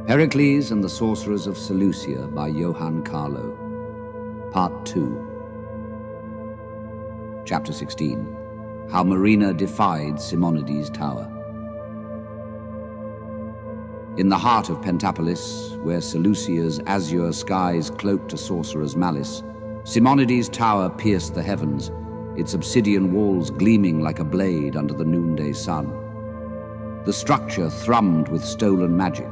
Pericles and the Sorcerers of Seleucia by Johann Carlo. Part 2. Chapter 16. How Marina defied Simonides' tower. In the heart of Pentapolis, where Seleucia's azure skies cloaked a sorcerer's malice, Simonides' tower pierced the heavens, its obsidian walls gleaming like a blade under the noonday sun. The structure thrummed with stolen magic,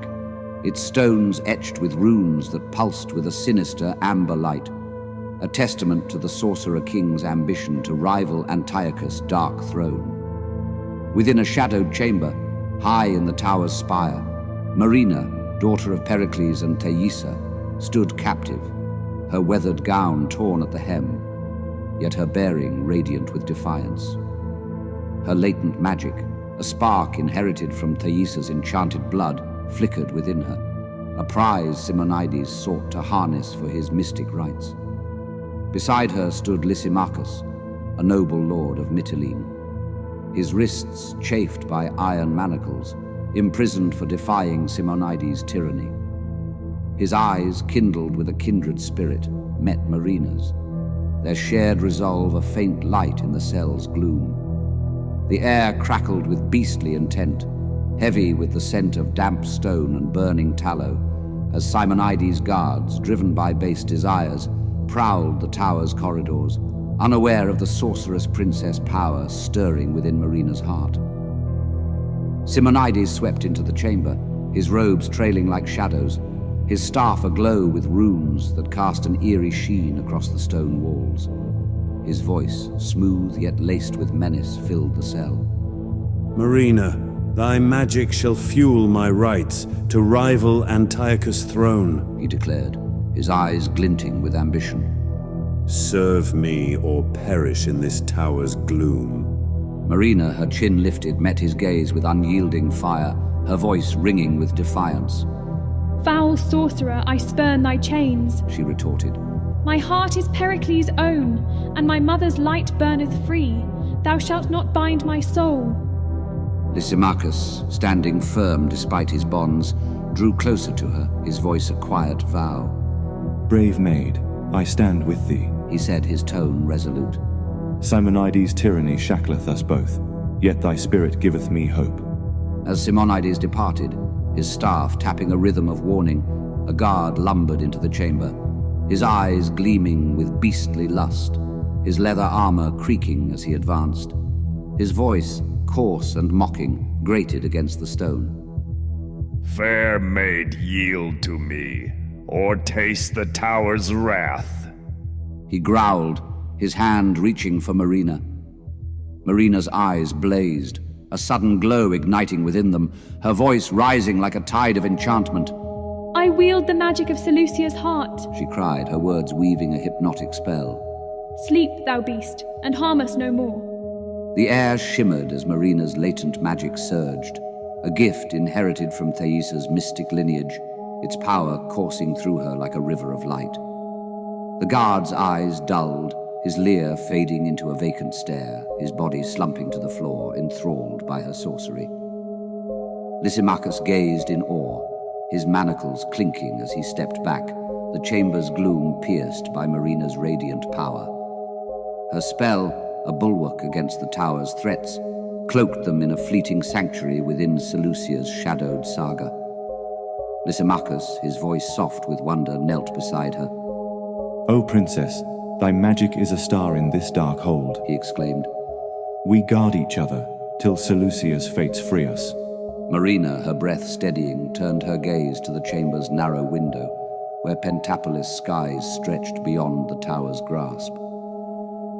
its stones etched with runes that pulsed with a sinister amber light, a testament to the sorcerer king's ambition to rival Antiochus' dark throne. Within a shadowed chamber, high in the tower's spire, Marina, daughter of Pericles and Thaisa, stood captive, her weathered gown torn at the hem, yet her bearing radiant with defiance. Her latent magic, a spark inherited from Thaisa's enchanted blood, flickered within her, a prize Simonides sought to harness for his mystic rites. Beside her stood Lysimachus, a noble lord of Mytilene, his wrists chafed by iron manacles, imprisoned for defying Simonides' tyranny. His eyes, kindled with a kindred spirit, met Marina's, their shared resolve a faint light in the cell's gloom. The air crackled with beastly intent, heavy with the scent of damp stone and burning tallow, as Simonides' guards, driven by base desires, prowled the tower's corridors, unaware of the sorceress princess power stirring within Marina's heart. Simonides swept into the chamber, his robes trailing like shadows, his staff aglow with runes that cast an eerie sheen across the stone walls. His voice, smooth yet laced with menace, filled the cell. Marina, thy magic shall fuel my rights to rival Antiochus' throne, he declared, his eyes glinting with ambition. Serve me or perish in this tower's gloom. Marina, her chin lifted, met his gaze with unyielding fire, her voice ringing with defiance. Foul sorcerer, I spurn thy chains, she retorted. My heart is Pericles' own, and my mother's light burneth free. Thou shalt not bind my soul. Lysimachus, standing firm despite his bonds, drew closer to her, his voice a quiet vow. Brave maid, I stand with thee, he said, his tone resolute. Simonides' tyranny shackleth us both, yet thy spirit giveth me hope. As Simonides departed, his staff tapping a rhythm of warning, a guard lumbered into the chamber, his eyes gleaming with beastly lust, his leather armor creaking as he advanced. His voice, coarse and mocking, grated against the stone. Fair maid, yield to me, or taste the tower's wrath. He growled, his hand reaching for Marina. Marina's eyes blazed, a sudden glow igniting within them, her voice rising like a tide of enchantment. I wield the magic of Seleucia's heart, she cried, her words weaving a hypnotic spell. Sleep, thou beast, and harm us no more. The air shimmered as Marina's latent magic surged, a gift inherited from Thaisa's mystic lineage, its power coursing through her like a river of light. The guard's eyes dulled, his leer fading into a vacant stare, his body slumping to the floor, enthralled by her sorcery. Lysimachus gazed in awe, his manacles clinking as he stepped back, the chamber's gloom pierced by Marina's radiant power. Her spell, a bulwark against the tower's threats, cloaked them in a fleeting sanctuary within Seleucia's shadowed saga. Lysimachus, his voice soft with wonder, knelt beside her. O princess, thy magic is a star in this dark hold, he exclaimed. We guard each other till Seleucia's fates free us. Marina, her breath steadying, turned her gaze to the chamber's narrow window, where Pentapolis skies stretched beyond the tower's grasp.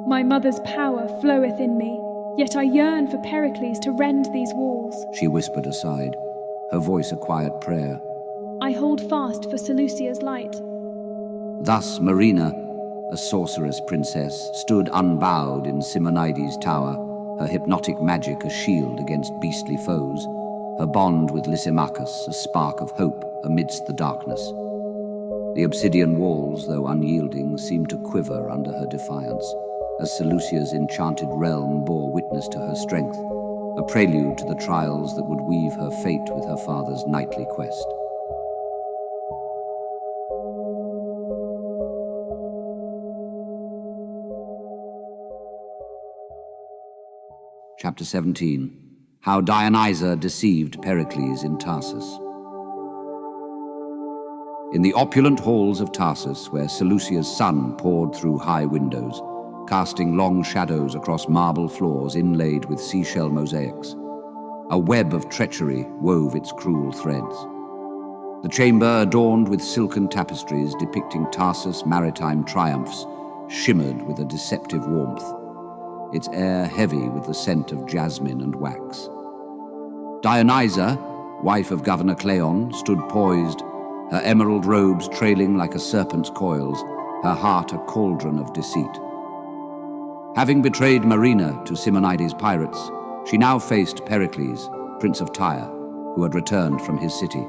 My mother's power floweth in me, yet I yearn for Pericles to rend these walls, she whispered aside, her voice a quiet prayer. I hold fast for Seleucia's light. Thus Marina, a sorceress princess, stood unbowed in Simonides' tower, her hypnotic magic a shield against beastly foes, her bond with Lysimachus a spark of hope amidst the darkness. The obsidian walls, though unyielding, seemed to quiver under her defiance, as Seleucia's enchanted realm bore witness to her strength, a prelude to the trials that would weave her fate with her father's knightly quest. Chapter 17. How Dionysa deceived Pericles in Tarsus. In the opulent halls of Tarsus, where Seleucia's sun poured through high windows, casting long shadows across marble floors inlaid with seashell mosaics, a web of treachery wove its cruel threads. The chamber, adorned with silken tapestries depicting Tarsus' maritime triumphs, shimmered with a deceptive warmth, its air heavy with the scent of jasmine and wax. Dionysa, wife of Governor Cleon, stood poised, her emerald robes trailing like a serpent's coils, her heart a cauldron of deceit. Having betrayed Marina to Simonides' pirates, she now faced Pericles, Prince of Tyre, who had returned from his city,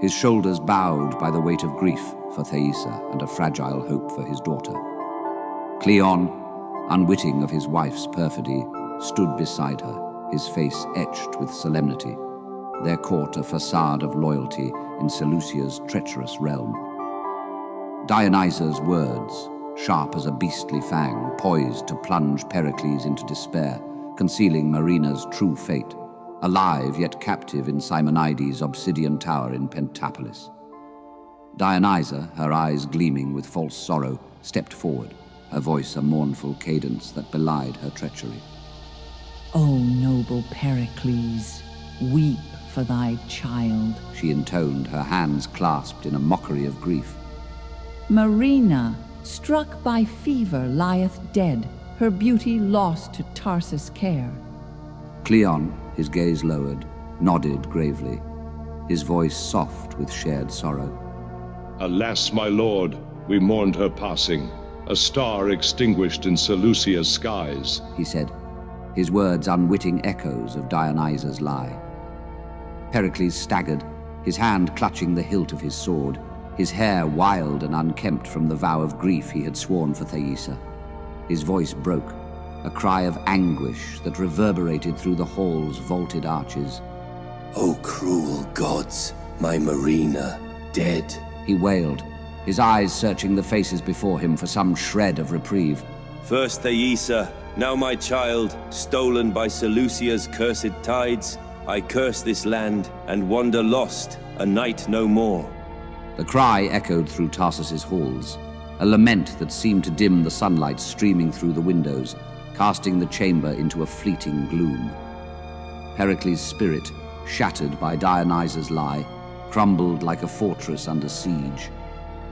his shoulders bowed by the weight of grief for Thaisa and a fragile hope for his daughter. Cleon, unwitting of his wife's perfidy, stood beside her, his face etched with solemnity, their court a facade of loyalty in Seleucia's treacherous realm. Dionysa's words, sharp as a beastly fang, poised to plunge Pericles into despair, concealing Marina's true fate, alive yet captive in Simonides' obsidian tower in Pentapolis. Dionysa, her eyes gleaming with false sorrow, stepped forward, her voice a mournful cadence that belied her treachery. O noble Pericles, weep for thy child, she intoned, her hands clasped in a mockery of grief. Marina, struck by fever, lieth dead, her beauty lost to Tarsus' care. Cleon, his gaze lowered, nodded gravely, his voice soft with shared sorrow. Alas, my lord, we mourned her passing, a star extinguished in Seleucia's skies, he said, his words unwitting echoes of Dionysa's lie. Pericles staggered, his hand clutching the hilt of his sword, his hair wild and unkempt from the vow of grief he had sworn for Thaisa. His voice broke, a cry of anguish that reverberated through the hall's vaulted arches. O cruel gods, my Marina, dead, he wailed, his eyes searching the faces before him for some shred of reprieve. First Thaisa, now my child, stolen by Seleucia's cursed tides, I curse this land and wander lost, a night no more. The cry echoed through Tarsus's halls, a lament that seemed to dim the sunlight streaming through the windows, casting the chamber into a fleeting gloom. Pericles' spirit, shattered by Dionysa's lie, crumbled like a fortress under siege,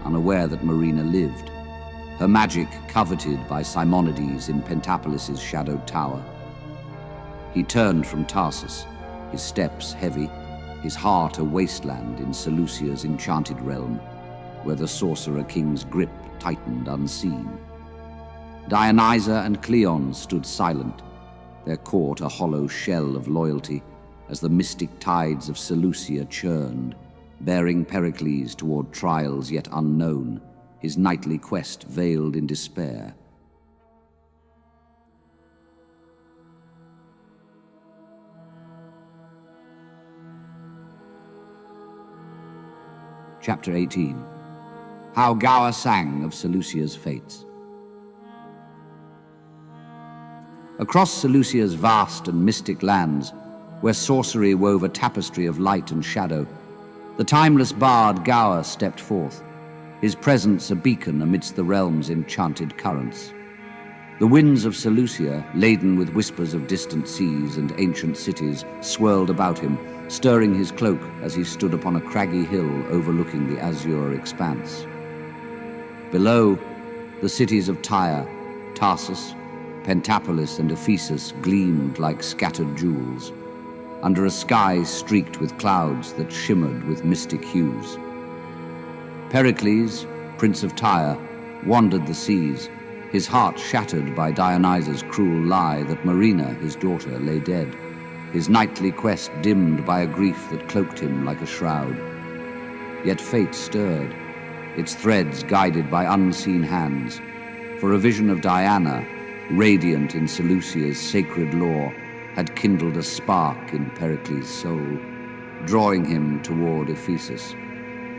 unaware that Marina lived, her magic coveted by Simonides in Pentapolis' shadowed tower. He turned from Tarsus, his steps heavy, his heart a wasteland in Seleucia's enchanted realm, where the sorcerer king's grip tightened unseen. Dionysa and Cleon stood silent, their court a hollow shell of loyalty, as the mystic tides of Seleucia churned, bearing Pericles toward trials yet unknown, his nightly quest veiled in despair. Chapter 18. How Gower sang of Seleucia's fates. Across Seleucia's vast and mystic lands, where sorcery wove a tapestry of light and shadow, the timeless bard Gower stepped forth, his presence a beacon amidst the realm's enchanted currents. The winds of Seleucia, laden with whispers of distant seas and ancient cities, swirled about him, stirring his cloak as he stood upon a craggy hill overlooking the azure expanse. Below, the cities of Tyre, Tarsus, Pentapolis, and Ephesus gleamed like scattered jewels, under a sky streaked with clouds that shimmered with mystic hues. Pericles, Prince of Tyre, wandered the seas, his heart shattered by Dionysa's cruel lie that Marina, his daughter, lay dead, his nightly quest dimmed by a grief that cloaked him like a shroud. Yet fate stirred, its threads guided by unseen hands, for a vision of Diana, radiant in Seleucia's sacred lore, had kindled a spark in Pericles' soul, drawing him toward Ephesus,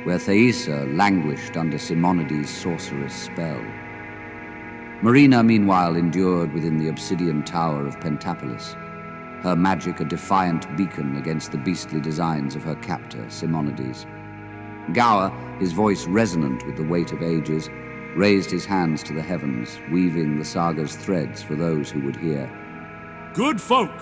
where Thaisa languished under Simonides' sorcerer's spell. Marina, meanwhile, endured within the obsidian tower of Pentapolis, her magic a defiant beacon against the beastly designs of her captor, Simonides. Gower, his voice resonant with the weight of ages, raised his hands to the heavens, weaving the saga's threads for those who would hear. Good folk,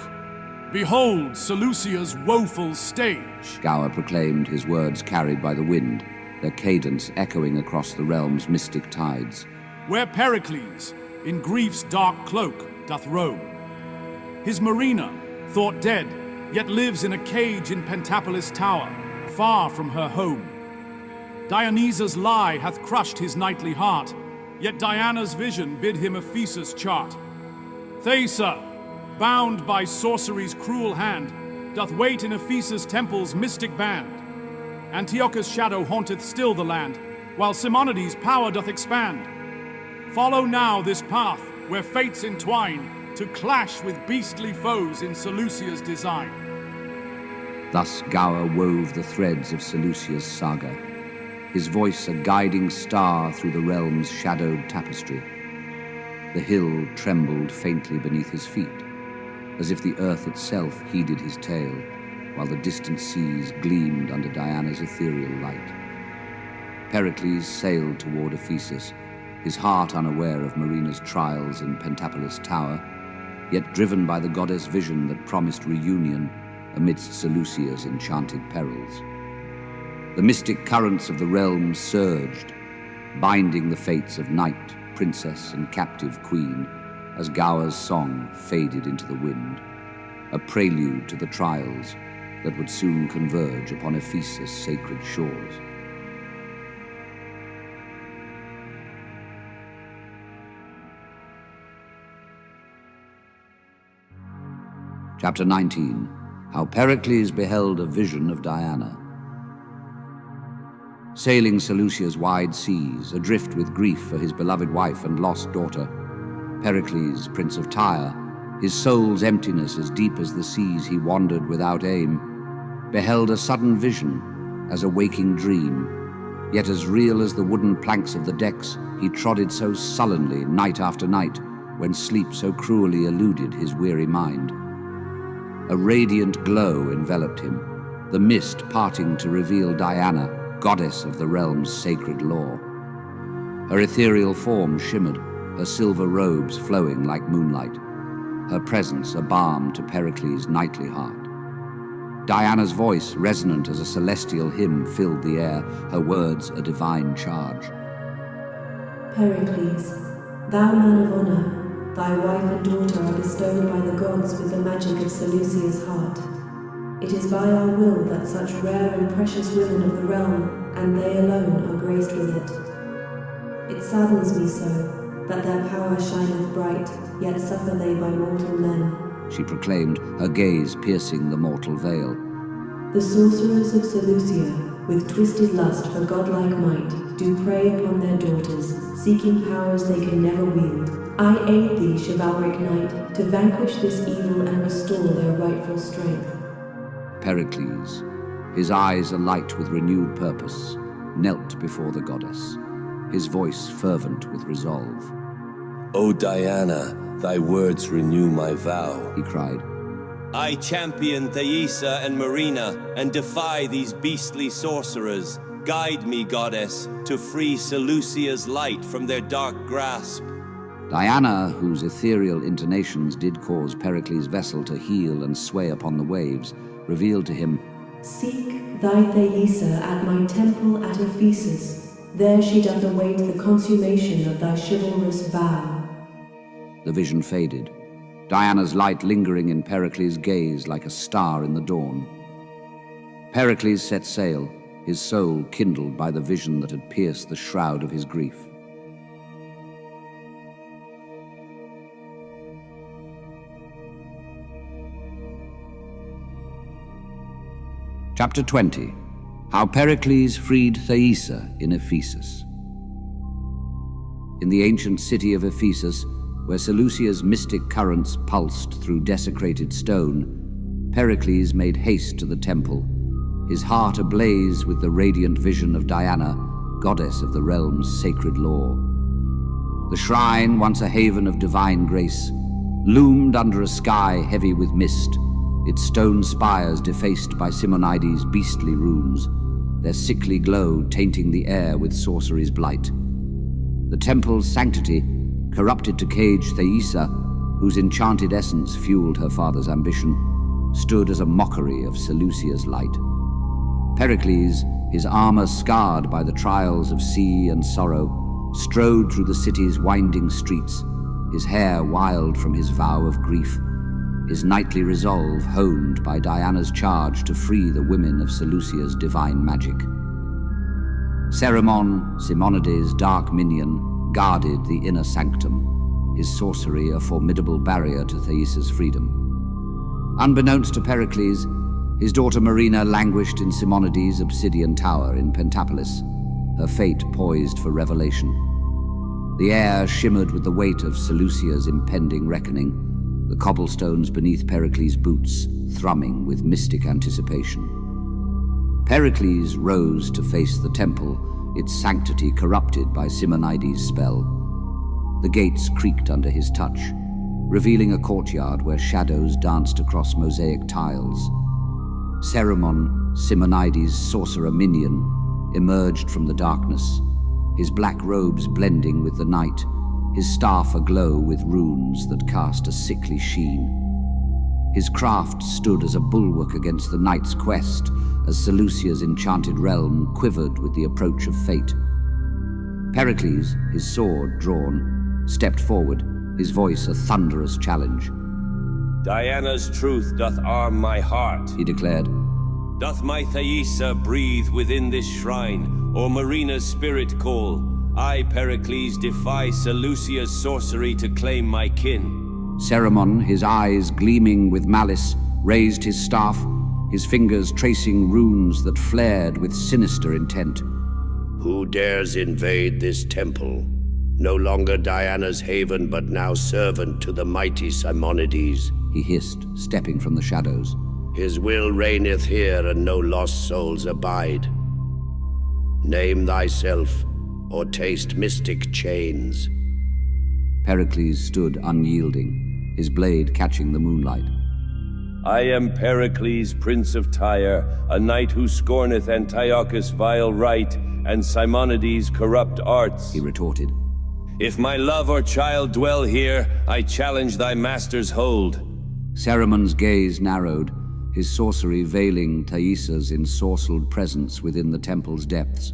behold Seleucia's woeful stage. Gower proclaimed, his words carried by the wind, their cadence echoing across the realm's mystic tides. Where Pericles, in grief's dark cloak, doth roam. His Marina, thought dead, yet lives in a cage in Pentapolis tower, far from her home. Dionysa's lie hath crushed his knightly heart, yet Diana's vision bid him Ephesus chart. Thaisa, bound by sorcery's cruel hand, doth wait in Ephesus' temple's mystic band. Antiochus' shadow haunteth still the land, while Simonides' power doth expand. Follow now this path, where fates entwine, to clash with beastly foes in Seleucia's design. Thus Gower wove the threads of Seleucia's saga, his voice a guiding star through the realm's shadowed tapestry. The hill trembled faintly beneath his feet, as if the earth itself heeded his tale, while the distant seas gleamed under Diana's ethereal light. Pericles sailed toward Ephesus, his heart unaware of Marina's trials in Pentapolis tower, yet driven by the goddess vision that promised reunion amidst Seleucia's enchanted perils. The mystic currents of the realm surged, binding the fates of knight, princess, and captive queen, as Gower's song faded into the wind, a prelude to the trials that would soon converge upon Ephesus' sacred shores. Chapter 19. How Pericles beheld a vision of Diana. Sailing Seleucia's wide seas, adrift with grief for his beloved wife and lost daughter, Pericles, prince of Tyre, his soul's emptiness as deep as the seas he wandered without aim, beheld a sudden vision as a waking dream, yet as real as the wooden planks of the decks he trodded so sullenly night after night, when sleep so cruelly eluded his weary mind. A radiant glow enveloped him, the mist parting to reveal Diana, goddess of the realm's sacred law. Her ethereal form shimmered, her silver robes flowing like moonlight, her presence a balm to Pericles' knightly heart. Diana's voice, resonant as a celestial hymn, filled the air, her words a divine charge. Pericles, thou man of honor, thy wife and daughter are bestowed by the gods with the magic of Seleucia's heart. It is by our will that such rare and precious women of the realm, and they alone, are graced with it. It saddens me so, that their power shineth bright, yet suffer they by mortal men. She proclaimed, her gaze piercing the mortal veil. The sorcerers of Seleucia, with twisted lust for godlike might, do prey upon their daughters, seeking powers they can never wield. I aid thee, chivalric knight, to vanquish this evil and restore their rightful strength. Pericles, his eyes alight with renewed purpose, knelt before the goddess, his voice fervent with resolve. O Diana, thy words renew my vow, he cried. I champion Thaisa and Marina, and defy these beastly sorcerers. Guide me, goddess, to free Seleucia's light from their dark grasp. Diana, whose ethereal intonations did cause Pericles' vessel to heel and sway upon the waves, revealed to him, Seek thy Thaisa at my temple at Ephesus. There she doth await the consummation of thy chivalrous vow. The vision faded, Diana's light lingering in Pericles' gaze like a star in the dawn. Pericles set sail, his soul kindled by the vision that had pierced the shroud of his grief. Chapter 20. How Pericles freed Thaisa in Ephesus. In the ancient city of Ephesus, where Seleucia's mystic currents pulsed through desecrated stone, Pericles made haste to the temple, his heart ablaze with the radiant vision of Diana, goddess of the realm's sacred law. The shrine, once a haven of divine grace, loomed under a sky heavy with mist, its stone spires defaced by Simonides' beastly runes, their sickly glow tainting the air with sorcery's blight. The temple's sanctity, corrupted to cage Thaisa, whose enchanted essence fueled her father's ambition, stood as a mockery of Seleucia's light. Pericles, his armor scarred by the trials of sea and sorrow, strode through the city's winding streets, his hair wild from his vow of grief, his knightly resolve honed by Diana's charge to free the women of Seleucia's divine magic. Cerimon, Simonides' dark minion, guarded the inner sanctum, his sorcery a formidable barrier to Thaisa's freedom. Unbeknownst to Pericles, his daughter Marina languished in Simonides' obsidian tower in Pentapolis, her fate poised for revelation. The air shimmered with the weight of Seleucia's impending reckoning, the cobblestones beneath Pericles' boots thrumming with mystic anticipation. Pericles rose to face the temple, its sanctity corrupted by Simonides' spell. The gates creaked under his touch, revealing a courtyard where shadows danced across mosaic tiles. Cerimon, Simonides' sorcerer minion, emerged from the darkness, his black robes blending with the night, his staff aglow with runes that cast a sickly sheen. His craft stood as a bulwark against the night's quest, as Seleucia's enchanted realm quivered with the approach of fate. Pericles, his sword drawn, stepped forward, his voice a thunderous challenge. Diana's truth doth arm my heart, he declared. Doth my Thaisa breathe within this shrine, or Marina's spirit call? I, Pericles, defy Seleucia's sorcery to claim my kin. Cerimon, his eyes gleaming with malice, raised his staff, his fingers tracing runes that flared with sinister intent. Who dares invade this temple? No longer Diana's haven, but now servant to the mighty Simonides, he hissed, stepping from the shadows. His will reigneth here, and no lost souls abide. Name thyself, or taste mystic chains. Pericles stood unyielding, his blade catching the moonlight. I am Pericles, Prince of Tyre, a knight who scorneth Antiochus' vile right and Simonides' corrupt arts, he retorted. If my love or child dwell here, I challenge thy master's hold. Cerimon's gaze narrowed, his sorcery veiling Thaisa's ensorcelled presence within the temple's depths.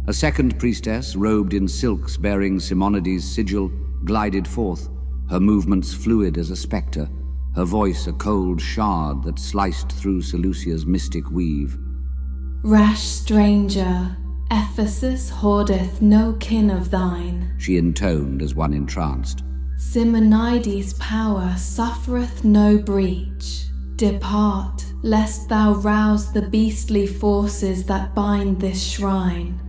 A second priestess, robed in silks bearing Simonides' sigil, glided forth, her movements fluid as a spectre, her voice a cold shard that sliced through Seleucia's mystic weave. Rash stranger, Ephesus hoardeth no kin of thine, she intoned as one entranced. Simonides' power suffereth no breach. Depart, lest thou rouse the beastly forces that bind this shrine.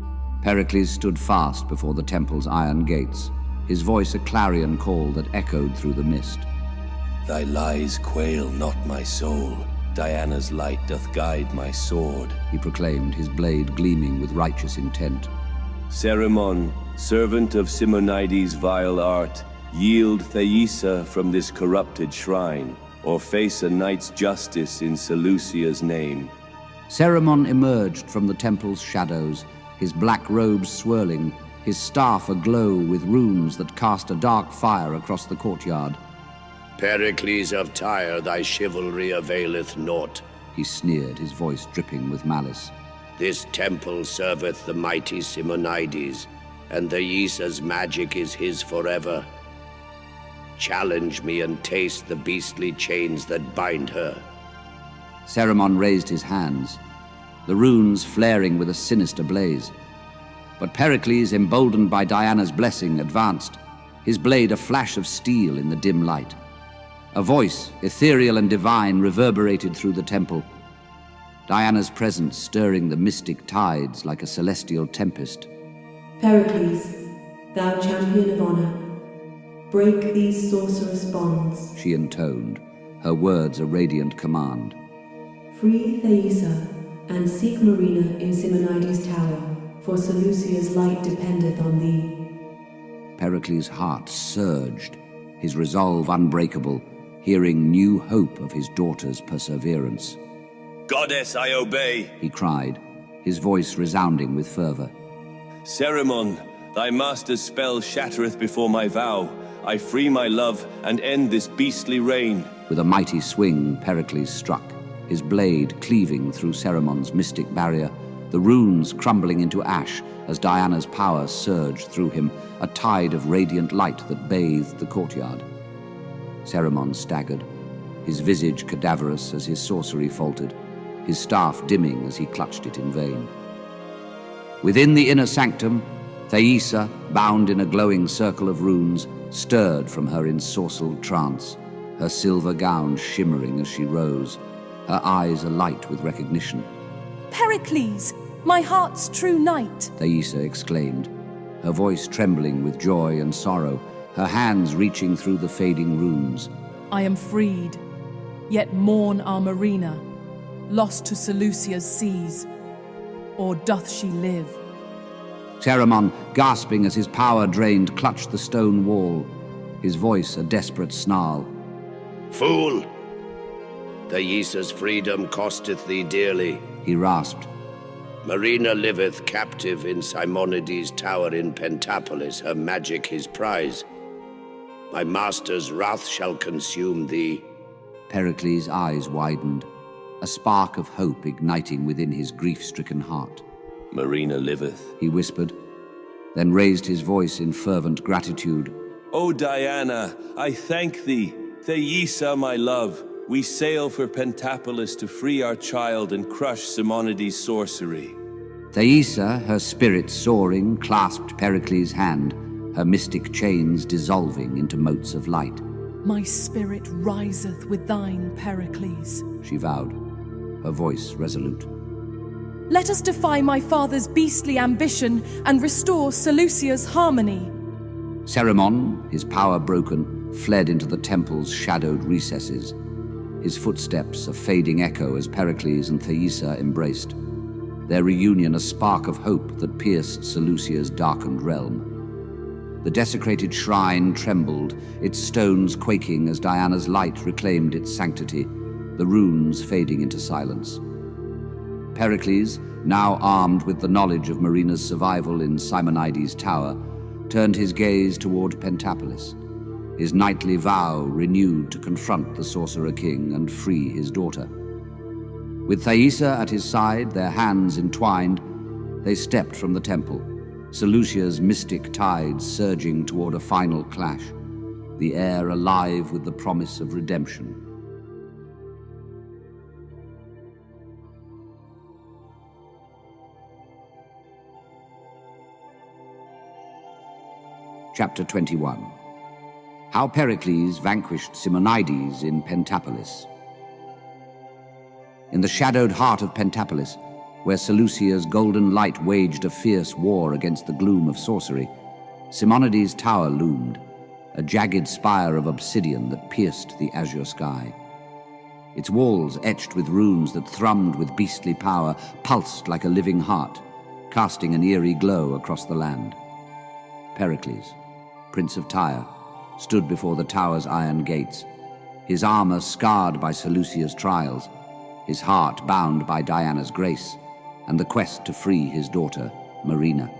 Pericles stood fast before the temple's iron gates, his voice a clarion call that echoed through the mist. Thy lies quail not my soul. Diana's light doth guide my sword, he proclaimed, his blade gleaming with righteous intent. Cerimon, servant of Simonides' vile art, yield Thaisa from this corrupted shrine, or face a night's justice in Seleucia's name. Cerimon emerged from the temple's shadows, his black robes swirling, his staff aglow with runes that cast a dark fire across the courtyard. Pericles of Tyre, thy chivalry availeth naught, he sneered, his voice dripping with malice. This temple serveth the mighty Simonides, and Thaisa's magic is his forever. Challenge me and taste the beastly chains that bind her. Cerimon raised his hands, the runes flaring with a sinister blaze. But Pericles, emboldened by Diana's blessing, advanced, his blade a flash of steel in the dim light. A voice, ethereal and divine, reverberated through the temple, Diana's presence stirring the mystic tides like a celestial tempest. Pericles, thou champion of honor, break these sorcerous bonds, she intoned, her words a radiant command. Free Thaisa, and seek Marina in Simonides' tower, for Seleucia's light dependeth on thee. Pericles' heart surged, his resolve unbreakable, hearing new hope of his daughter's perseverance. "Goddess, I obey," he cried, his voice resounding with fervor. "Cerimon, thy master's spell shattereth before my vow. I free my love and end this beastly reign." With a mighty swing, Pericles struck, his blade cleaving through Cerimon's mystic barrier, the runes crumbling into ash as Diana's power surged through him, a tide of radiant light that bathed the courtyard. Cerimon staggered, his visage cadaverous as his sorcery faltered, his staff dimming as he clutched it in vain. Within the inner sanctum, Thaisa, bound in a glowing circle of runes, stirred from her ensorcelled trance, her silver gown shimmering as she rose, her eyes alight with recognition. "Pericles, my heart's true knight!" Thaisa exclaimed, her voice trembling with joy and sorrow, her hands reaching through the fading runes. "I am freed, yet mourn our Marina, lost to Seleucia's seas. Or doth she live?" Cerimon, gasping as his power drained, clutched the stone wall, his voice a desperate snarl. "Fool! Thaisa's freedom costeth thee dearly," he rasped. "Marina liveth captive in Simonides' tower in Pentapolis, her magic his prize. My master's wrath shall consume thee." Pericles' eyes widened, a spark of hope igniting within his grief-stricken heart. "Marina liveth," he whispered, then raised his voice in fervent gratitude. "O Diana, I thank thee. Thaisa, my love, we sail for Pentapolis to free our child and crush Simonides' sorcery." Thaisa, her spirit soaring, clasped Pericles' hand, her mystic chains dissolving into motes of light. "My spirit riseth with thine, Pericles," she vowed, her voice resolute. "Let us defy my father's beastly ambition and restore Seleucia's harmony." Cerimon, his power broken, fled into the temple's shadowed recesses, his footsteps a fading echo as Pericles and Thaisa embraced, their reunion a spark of hope that pierced Seleucia's darkened realm. The desecrated shrine trembled, its stones quaking as Diana's light reclaimed its sanctity, the runes fading into silence. Pericles, now armed with the knowledge of Marina's survival in Simonides' tower, turned his gaze toward Pentapolis, his knightly vow renewed to confront the Sorcerer King and free his daughter. With Thaisa at his side, their hands entwined, they stepped from the temple, Seleucia's mystic tides surging toward a final clash, the air alive with the promise of redemption. Chapter 21. How Pericles vanquished Simonides in Pentapolis. In the shadowed heart of Pentapolis, where Seleucia's golden light waged a fierce war against the gloom of sorcery, Simonides' tower loomed, a jagged spire of obsidian that pierced the azure sky. Its walls, etched with runes that thrummed with beastly power, pulsed like a living heart, casting an eerie glow across the land. Pericles, Prince of Tyre, stood before the tower's iron gates, his armor scarred by Seleucia's trials, his heart bound by Diana's grace, and the quest to free his daughter, Marina.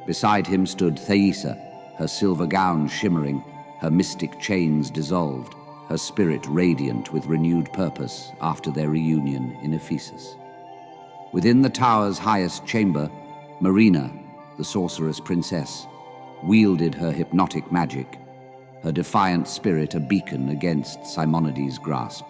Beside him stood Thaisa, her silver gown shimmering, her mystic chains dissolved, her spirit radiant with renewed purpose after their reunion in Ephesus. Within the tower's highest chamber, Marina, the sorceress princess, wielded her hypnotic magic, her defiant spirit a beacon against Simonides' grasp.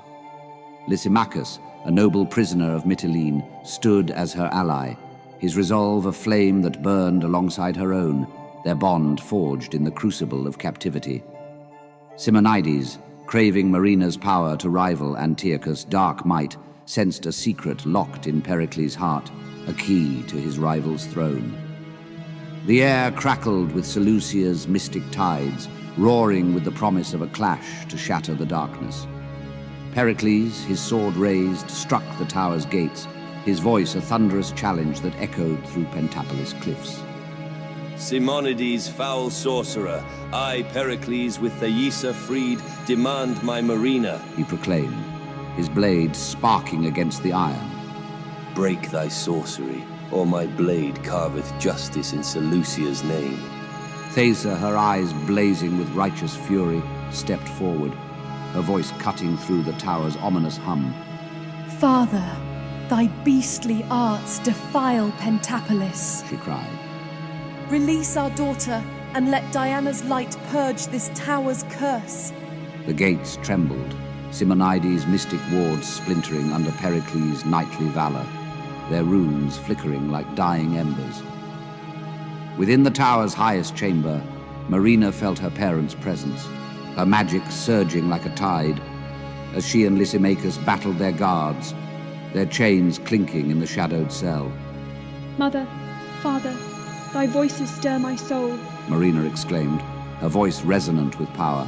Lysimachus, a noble prisoner of Mytilene, stood as her ally, his resolve a flame that burned alongside her own, their bond forged in the crucible of captivity. Simonides, craving Marina's power to rival Antiochus' dark might, sensed a secret locked in Pericles' heart, a key to his rival's throne. The air crackled with Seleucia's mystic tides, roaring with the promise of a clash to shatter the darkness. Pericles, his sword raised, struck the tower's gates, his voice a thunderous challenge that echoed through Pentapolis cliffs. Simonides, foul sorcerer, I, Pericles, with Thaisa freed, demand my Marina, he proclaimed, his blade sparking against the iron. Break thy sorcery, or my blade carveth justice in Seleucia's name. Thaisa, her eyes blazing with righteous fury, stepped forward, her voice cutting through the tower's ominous hum. Father, thy beastly arts defile Pentapolis, she cried. Release our daughter, and let Diana's light purge this tower's curse. The gates trembled, Simonides' mystic wards splintering under Pericles' knightly valor, their runes flickering like dying embers. Within the tower's highest chamber, Marina felt her parents' presence, her magic surging like a tide, as she and Lysimachus battled their guards, their chains clinking in the shadowed cell. Mother, Father, thy voices stir my soul, Marina exclaimed, her voice resonant with power.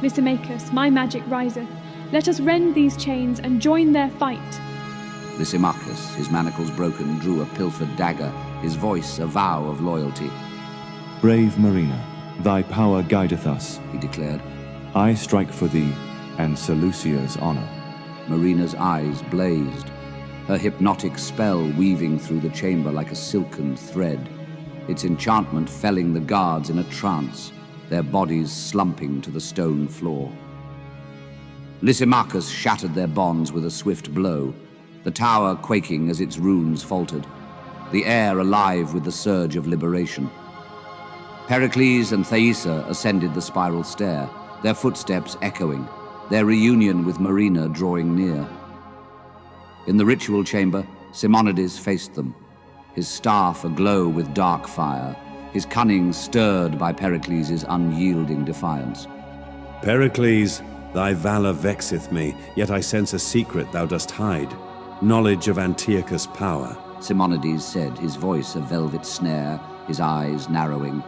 Lysimachus, my magic riseth. Let us rend these chains and join their fight. Lysimachus, his manacles broken, drew a pilfered dagger, his voice a vow of loyalty. Brave Marina, thy power guideth us, he declared. I strike for thee and Seleucia's honor. Marina's eyes blazed, her hypnotic spell weaving through the chamber like a silken thread, its enchantment felling the guards in a trance, their bodies slumping to the stone floor. Lysimachus shattered their bonds with a swift blow, the tower quaking as its runes faltered, the air alive with the surge of liberation. Pericles and Thaisa ascended the spiral stair, their footsteps echoing, their reunion with Marina drawing near. In the ritual chamber, Simonides faced them, his staff aglow with dark fire, his cunning stirred by Pericles' unyielding defiance. Pericles, thy valor vexeth me, yet I sense a secret thou dost hide, knowledge of Antiochus' power. Simonides said, his voice a velvet snare, his eyes narrowing.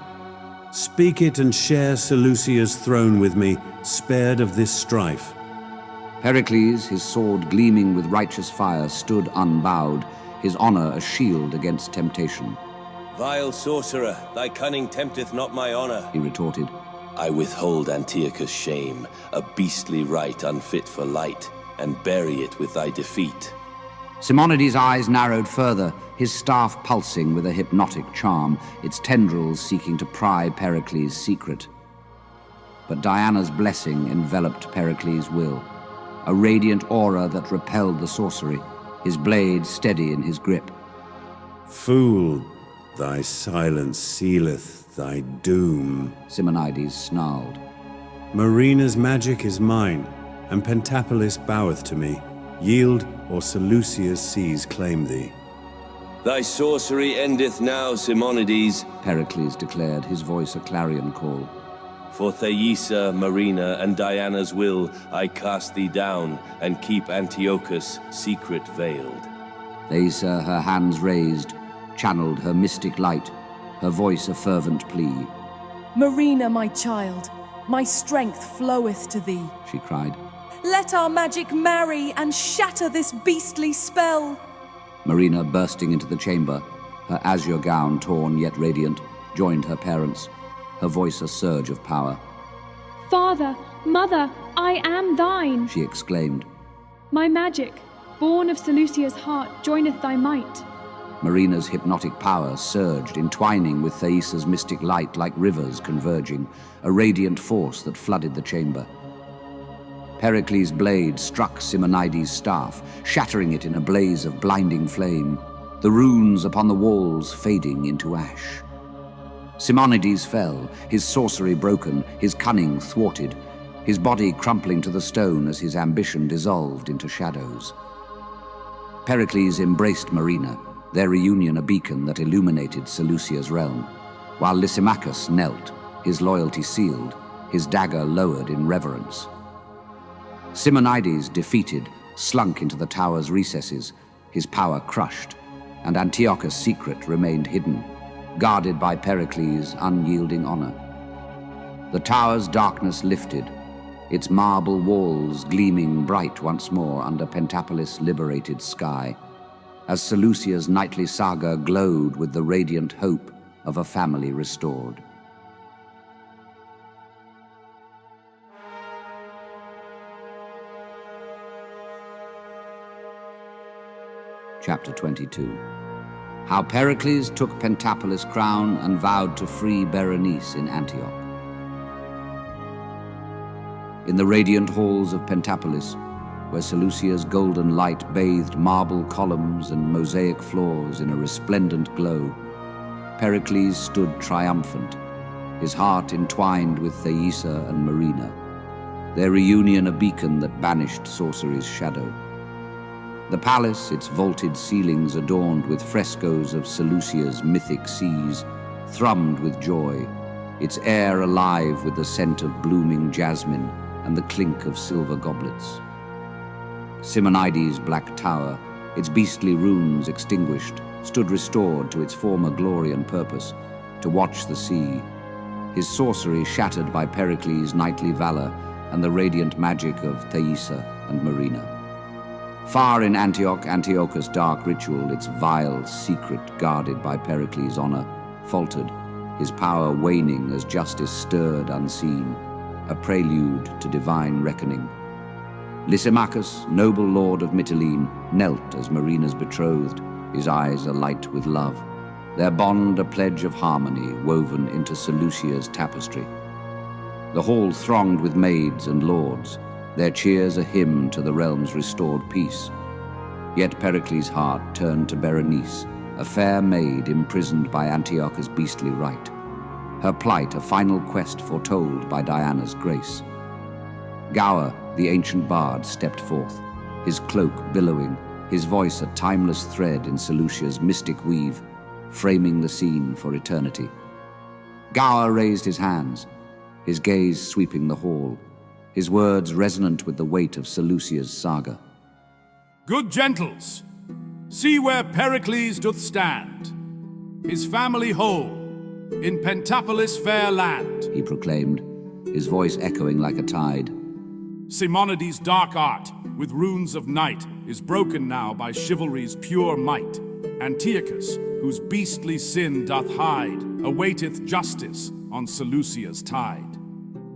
Speak it and share Seleucia's throne with me, spared of this strife. Pericles, his sword gleaming with righteous fire, stood unbowed, his honor a shield against temptation. Vile sorcerer, thy cunning tempteth not my honor, he retorted. I withhold Antiochus' shame, a beastly rite unfit for light, and bury it with thy defeat. Simonides' eyes narrowed further, his staff pulsing with a hypnotic charm, its tendrils seeking to pry Pericles' secret. But Diana's blessing enveloped Pericles' will, a radiant aura that repelled the sorcery, his blade steady in his grip. Fool, thy silence sealeth thy doom, Simonides snarled. Marina's magic is mine, and Pentapolis boweth to me. Yield, or Seleucia's seas claim thee. Thy sorcery endeth now, Simonides, Pericles declared, his voice a clarion call. For Thaisa, Marina, and Diana's will, I cast thee down, and keep Antiochus secret veiled. Thaisa, her hands raised, channeled her mystic light, her voice a fervent plea. Marina, my child, my strength floweth to thee, she cried. Let our magic marry and shatter this beastly spell. Marina, bursting into the chamber, her azure gown torn yet radiant, joined her parents, her voice a surge of power. Father, Mother, I am thine, she exclaimed. My magic, born of Seleucia's heart, joineth thy might. Marina's hypnotic power surged, entwining with Thaisa's mystic light like rivers converging, a radiant force that flooded the chamber. Pericles' blade struck Simonides' staff, shattering it in a blaze of blinding flame, the runes upon the walls fading into ash. Simonides fell, his sorcery broken, his cunning thwarted, his body crumpling to the stone as his ambition dissolved into shadows. Pericles embraced Marina, their reunion a beacon that illuminated Seleucia's realm, while Lysimachus knelt, his loyalty sealed, his dagger lowered in reverence. Simonides, defeated, slunk into the tower's recesses, his power crushed, and Antiochus' secret remained hidden, guarded by Pericles' unyielding honor. The tower's darkness lifted, its marble walls gleaming bright once more under Pentapolis' liberated sky, as Seleucia's nightly saga glowed with the radiant hope of a family restored. Chapter 22. How Pericles took Pentapolis' crown and vowed to free Berenice in Antioch. In the radiant halls of Pentapolis, where Seleucia's golden light bathed marble columns and mosaic floors in a resplendent glow, Pericles stood triumphant, his heart entwined with Thaisa and Marina, their reunion a beacon that banished sorcery's shadow. The palace, its vaulted ceilings adorned with frescoes of Seleucia's mythic seas, thrummed with joy, its air alive with the scent of blooming jasmine and the clink of silver goblets. Simonides' black tower, its beastly runes extinguished, stood restored to its former glory and purpose, to watch the sea, his sorcery shattered by Pericles' knightly valor and the radiant magic of Thaisa and Marina. Far in Antioch, Antiochus' dark ritual, its vile secret guarded by Pericles' honor, faltered, his power waning as justice stirred unseen, a prelude to divine reckoning. Lysimachus, noble lord of Mytilene, knelt as Marina's betrothed, his eyes alight with love, their bond a pledge of harmony woven into Seleucia's tapestry. The hall thronged with maids and lords, their cheers a hymn to the realm's restored peace. Yet Pericles' heart turned to Berenice, a fair maid imprisoned by Antiochus' beastly rite, her plight a final quest foretold by Diana's grace. Gower, the ancient bard, stepped forth, his cloak billowing, his voice a timeless thread in Seleucia's mystic weave, framing the scene for eternity. Gower raised his hands, his gaze sweeping the hall, his words resonant with the weight of Seleucia's saga. Good gentles, see where Pericles doth stand, his family whole, in Pentapolis' fair land, he proclaimed, his voice echoing like a tide. Simonides' dark art, with runes of night, is broken now by chivalry's pure might. Antiochus, whose beastly sin doth hide, awaiteth justice on Seleucia's tide.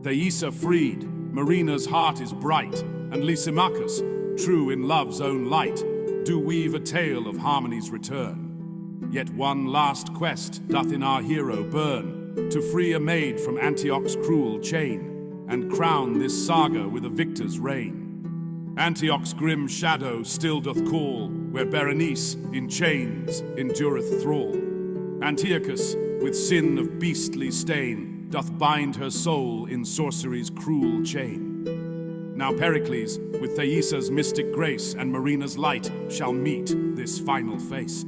Thaisa freed, Marina's heart is bright, and Lysimachus, true in love's own light, do weave a tale of harmony's return. Yet one last quest doth in our hero burn, to free a maid from Antioch's cruel chain, and crown this saga with a victor's reign. Antioch's grim shadow still doth call, where Berenice in chains endureth thrall. Antiochus, with sin of beastly stain, doth bind her soul in sorcery's cruel chain. Now Pericles, with Thaisa's mystic grace and Marina's light, shall meet this final face.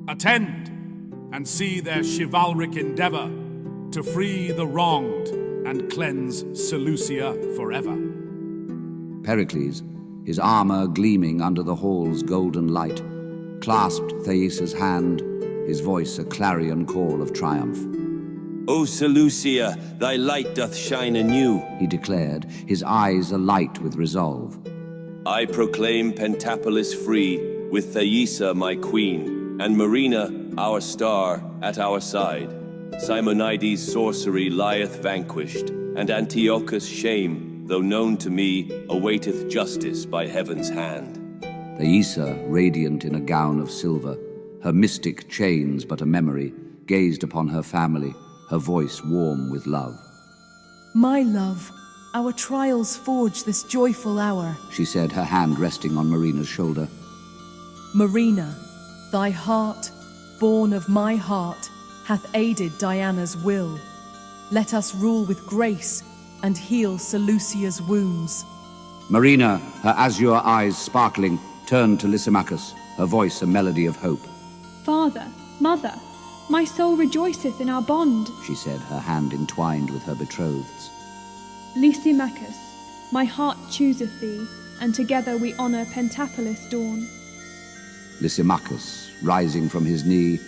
Attend, and see their chivalric endeavor to free the wronged and cleanse Seleucia forever. Pericles, his armor gleaming under the hall's golden light, clasped Thaisa's hand, his voice a clarion call of triumph. O Seleucia, thy light doth shine anew, he declared, his eyes alight with resolve. I proclaim Pentapolis free, with Thaisa my queen, and Marina, our star, at our side. Simonides' sorcery lieth vanquished, and Antiochus' shame, though known to me, awaiteth justice by heaven's hand. Thaisa, radiant in a gown of silver, her mystic chains but a memory, gazed upon her family, her voice warm with love. My love, our trials forge this joyful hour, she said, her hand resting on Marina's shoulder. Marina, thy heart, born of my heart, hath aided Diana's will. Let us rule with grace and heal Seleucia's wounds. Marina, her azure eyes sparkling, turned to Lysimachus, her voice a melody of hope. Father, mother, my soul rejoiceth in our bond, she said, her hand entwined with her betrothed's. Lysimachus, my heart chooseth thee, and together we honor Pentapolis dawn. Lysimachus, rising from his knee,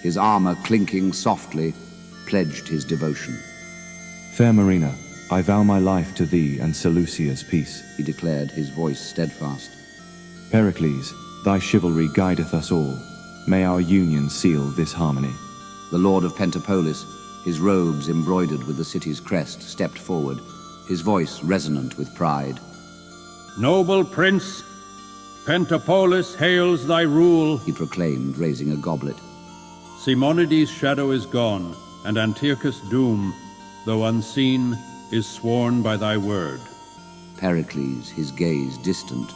his armor clinking softly, pledged his devotion. Fair Marina, I vow my life to thee and Seleucia's peace, he declared, his voice steadfast. Pericles, thy chivalry guideth us all. May our union seal this harmony. The Lord of Pentapolis, his robes embroidered with the city's crest, stepped forward, his voice resonant with pride. Noble prince, Pentapolis hails thy rule, he proclaimed, raising a goblet. Simonides' shadow is gone, and Antiochus' doom, though unseen, is sworn by thy word. Pericles, his gaze distant,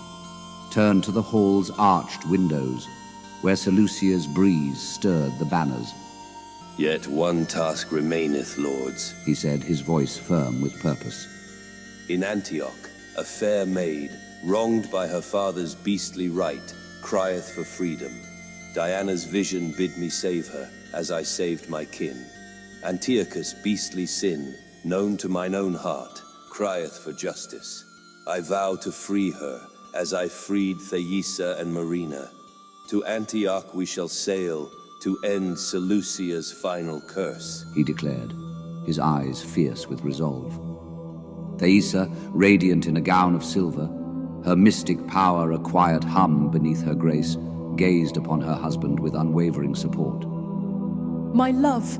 turned to the hall's arched windows, where Seleucia's breeze stirred the banners. Yet one task remaineth, lords, he said, his voice firm with purpose. In Antioch, a fair maid, wronged by her father's beastly right, crieth for freedom. Diana's vision bid me save her, as I saved my kin. Antiochus' beastly sin, known to mine own heart, crieth for justice. I vow to free her, as I freed Thaisa and Marina. To Antioch we shall sail, to end Seleucia's final curse, he declared, his eyes fierce with resolve. Thaisa, radiant in a gown of silver, her mystic power a quiet hum beneath her grace, gazed upon her husband with unwavering support. My love,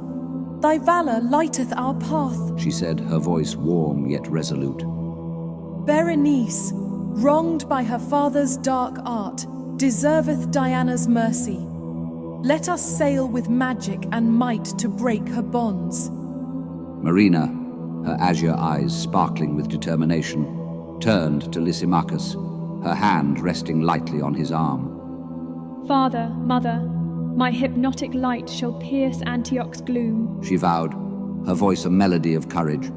thy valor lighteth our path, she said, her voice warm yet resolute. Berenice, wronged by her father's dark art, deserveth Diana's mercy. Let us sail with magic and might to break her bonds. Marina, her azure eyes sparkling with determination, turned to Lysimachus, her hand resting lightly on his arm. Father, mother, my hypnotic light shall pierce Antioch's gloom, she vowed, her voice a melody of courage.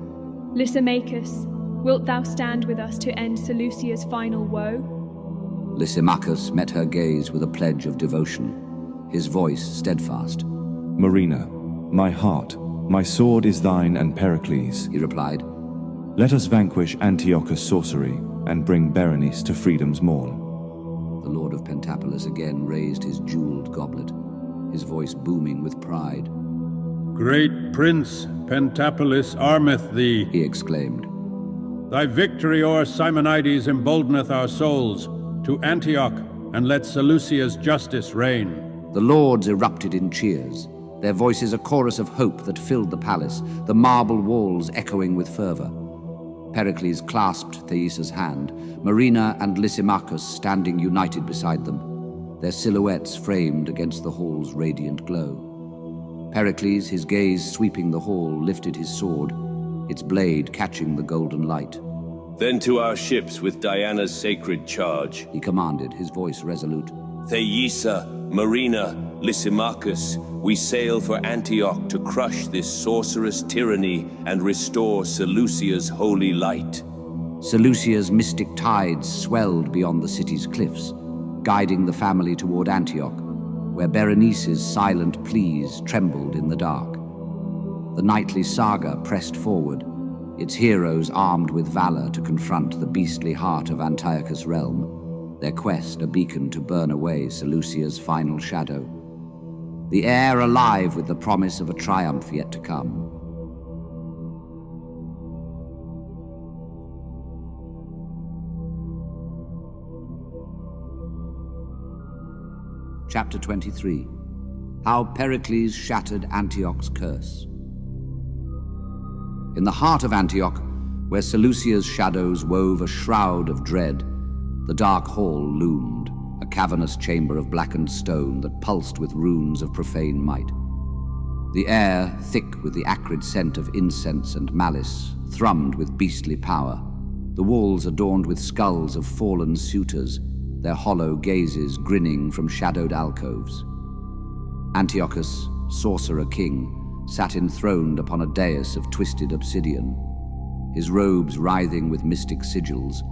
Lysimachus, wilt thou stand with us to end Seleucia's final woe? Lysimachus met her gaze with a pledge of devotion, his voice steadfast. Marina, my heart, my sword is thine and Pericles, he replied. Let us vanquish Antiochus' sorcery and bring Berenice to freedom's morn. The Lord of Pentapolis again raised his jeweled goblet, his voice booming with pride. Great Prince, Pentapolis armeth thee, he exclaimed. Thy victory o'er Simonides emboldeneth our souls. To Antioch, and let Seleucia's justice reign. The lords erupted in cheers, their voices a chorus of hope that filled the palace, the marble walls echoing with fervor. Pericles clasped Thaisa's hand, Marina and Lysimachus standing united beside them, their silhouettes framed against the hall's radiant glow. Pericles, his gaze sweeping the hall, lifted his sword, its blade catching the golden light. Then to our ships with Diana's sacred charge, he commanded, his voice resolute. Thaisa, Marina, Lysimachus, we sail for Antioch to crush this sorcerous tyranny and restore Seleucia's holy light. Seleucia's mystic tides swelled beyond the city's cliffs, guiding the family toward Antioch, where Berenice's silent pleas trembled in the dark. The knightly saga pressed forward, its heroes armed with valor to confront the beastly heart of Antiochus' realm, their quest a beacon to burn away Seleucia's final shadow. The air alive with the promise of a triumph yet to come. Chapter 23. How Pericles Shattered Antioch's Curse. In the heart of Antioch, where Seleucia's shadows wove a shroud of dread, the dark hall loomed, a cavernous chamber of blackened stone that pulsed with runes of profane might. The air, thick with the acrid scent of incense and malice, thrummed with beastly power, the walls adorned with skulls of fallen suitors, their hollow gazes grinning from shadowed alcoves. Antiochus, sorcerer king, sat enthroned upon a dais of twisted obsidian, his robes writhing with mystic sigils,